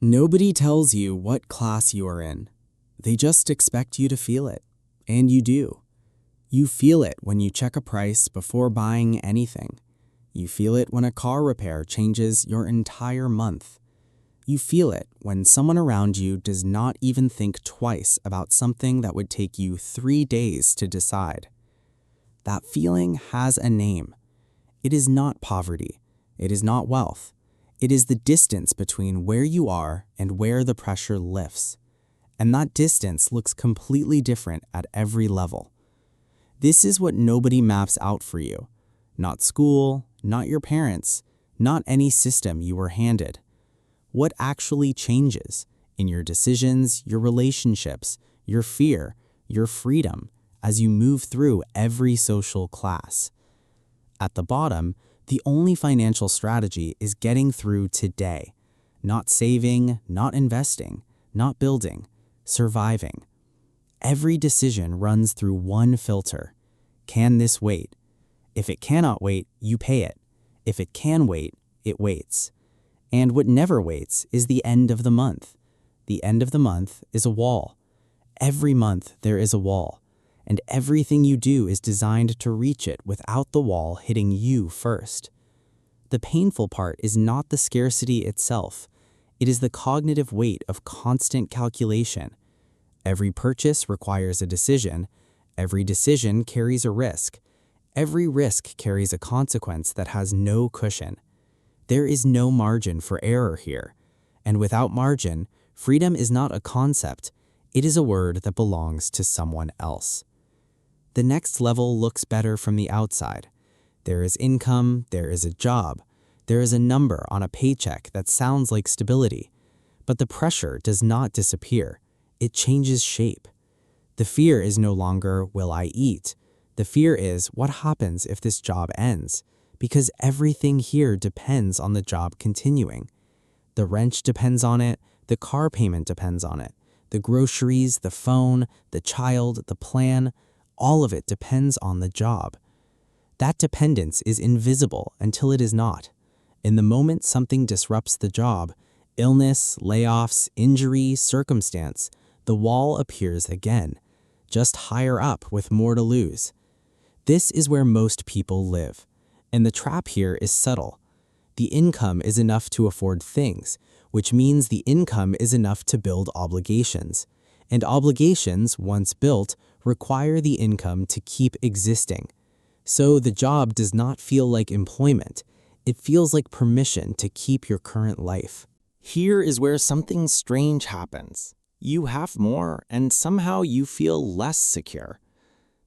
Nobody tells you what class you are in. They just expect you to feel it. And you do. You feel it when you check a price before buying anything. You feel it when a car repair changes your entire month. You feel it when someone around you does not even think twice about something that would take you 3 days to decide. That feeling has a name. It is not poverty. It is not wealth. It is the distance between where you are and where the pressure lifts. And that distance looks completely different at every level. This is what nobody maps out for you. Not school, not your parents, not any system you were handed. What actually changes in your decisions, your relationships, your fear, your freedom as you move through every social class. At the bottom, the only financial strategy is getting through today, not saving, not investing, not building, surviving. Every decision runs through one filter. Can this wait? If it cannot wait, you pay it. If it can wait, it waits. And what never waits is the end of the month. The end of the month is a wall. Every month there is a wall, and everything you do is designed to reach it without the wall hitting you first. The painful part is not the scarcity itself. It is the cognitive weight of constant calculation. Every purchase requires a decision. Every decision carries a risk. Every risk carries a consequence that has no cushion. There is no margin for error here. And without margin, freedom is not a concept. It is a word that belongs to someone else. The next level looks better from the outside. There is income, there is a job, there is a number on a paycheck that sounds like stability. But the pressure does not disappear. It changes shape. The fear is no longer, will I eat? The fear is, what happens if this job ends? Because everything here depends on the job continuing. The rent depends on it, the car payment depends on it, the groceries, the phone, the child, the plan, all of it depends on the job. That dependence is invisible until it is not. In the moment something disrupts the job, illness, layoffs, injury, circumstance, the wall appears again, just higher up with more to lose. This is where most people live, and the trap here is subtle. The income is enough to afford things, which means the income is enough to build obligations. And obligations, once built, require the income to keep existing. So the job does not feel like employment. It feels like permission to keep your current life. Here is where something strange happens. You have more, and somehow you feel less secure.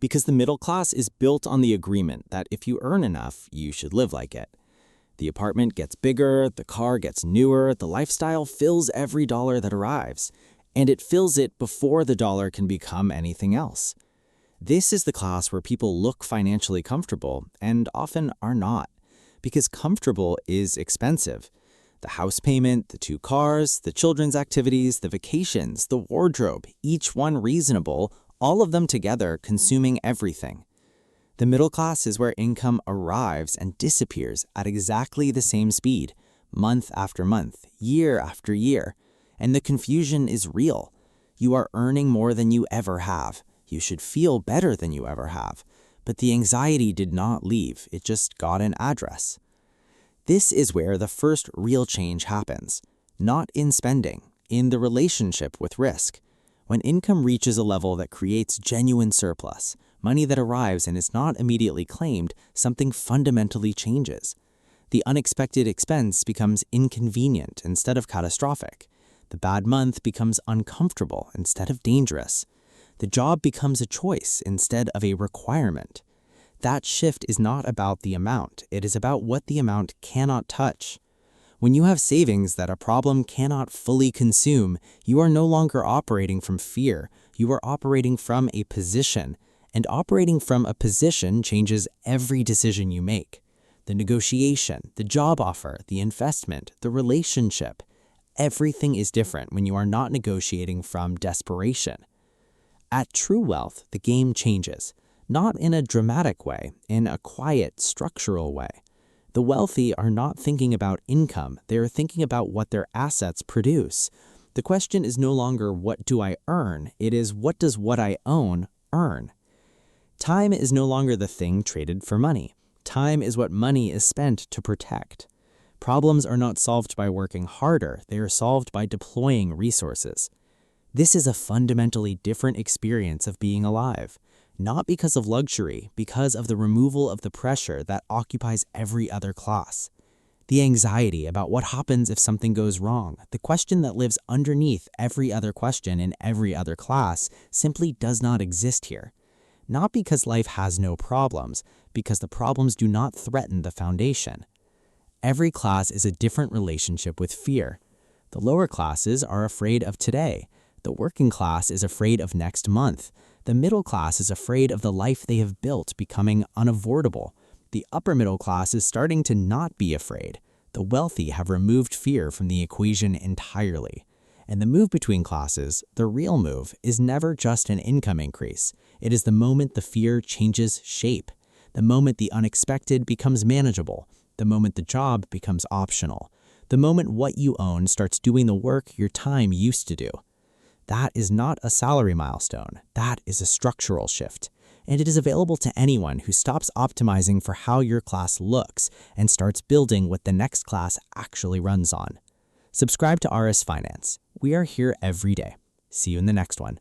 Because the middle class is built on the agreement that if you earn enough, you should live like it. The apartment gets bigger, the car gets newer, the lifestyle fills every dollar that arrives, and it fills it before the dollar can become anything else. This is the class where people look financially comfortable and often are not, because comfortable is expensive. The house payment, the 2 cars, the children's activities, the vacations, the wardrobe, each one reasonable, all of them together consuming everything. The middle class is where income arrives and disappears at exactly the same speed, month after month, year after year. And the confusion is real. You are earning more than you ever have. You should feel better than you ever have. But the anxiety did not leave. It just got an address. This is where the first real change happens. Not in spending, in the relationship with risk. When income reaches a level that creates genuine surplus, money that arrives and is not immediately claimed, something fundamentally changes. The unexpected expense becomes inconvenient instead of catastrophic. The bad month becomes uncomfortable instead of dangerous. The job becomes a choice instead of a requirement. That shift is not about the amount. It is about what the amount cannot touch. When you have savings that a problem cannot fully consume, you are no longer operating from fear. You are operating from a position. And operating from a position changes every decision you make. The negotiation, the job offer, the investment, the relationship. Everything is different when you are not negotiating from desperation. At true wealth, the game changes. Not in a dramatic way, in a quiet, structural way. The wealthy are not thinking about income, they are thinking about what their assets produce. The question is no longer what do I earn, it is what does what I own earn. Time is no longer the thing traded for money. Time is what money is spent to protect. Problems are not solved by working harder, they are solved by deploying resources. This is a fundamentally different experience of being alive, not because of luxury, because of the removal of the pressure that occupies every other class. The anxiety about what happens if something goes wrong, the question that lives underneath every other question in every other class, simply does not exist here. Not because life has no problems, because the problems do not threaten the foundation. Every class is a different relationship with fear. The lower classes are afraid of today. The working class is afraid of next month. The middle class is afraid of the life they have built becoming unavoidable. The upper middle class is starting to not be afraid. The wealthy have removed fear from the equation entirely. And the move between classes, the real move, is never just an income increase. It is the moment the fear changes shape, the moment the unexpected becomes manageable, the moment the job becomes optional, the moment what you own starts doing the work your time used to do. That is not a salary milestone, that is a structural shift. And it is available to anyone who stops optimizing for how your class looks and starts building what the next class actually runs on. Subscribe to Aris Finance. We are here every day. See you in the next one.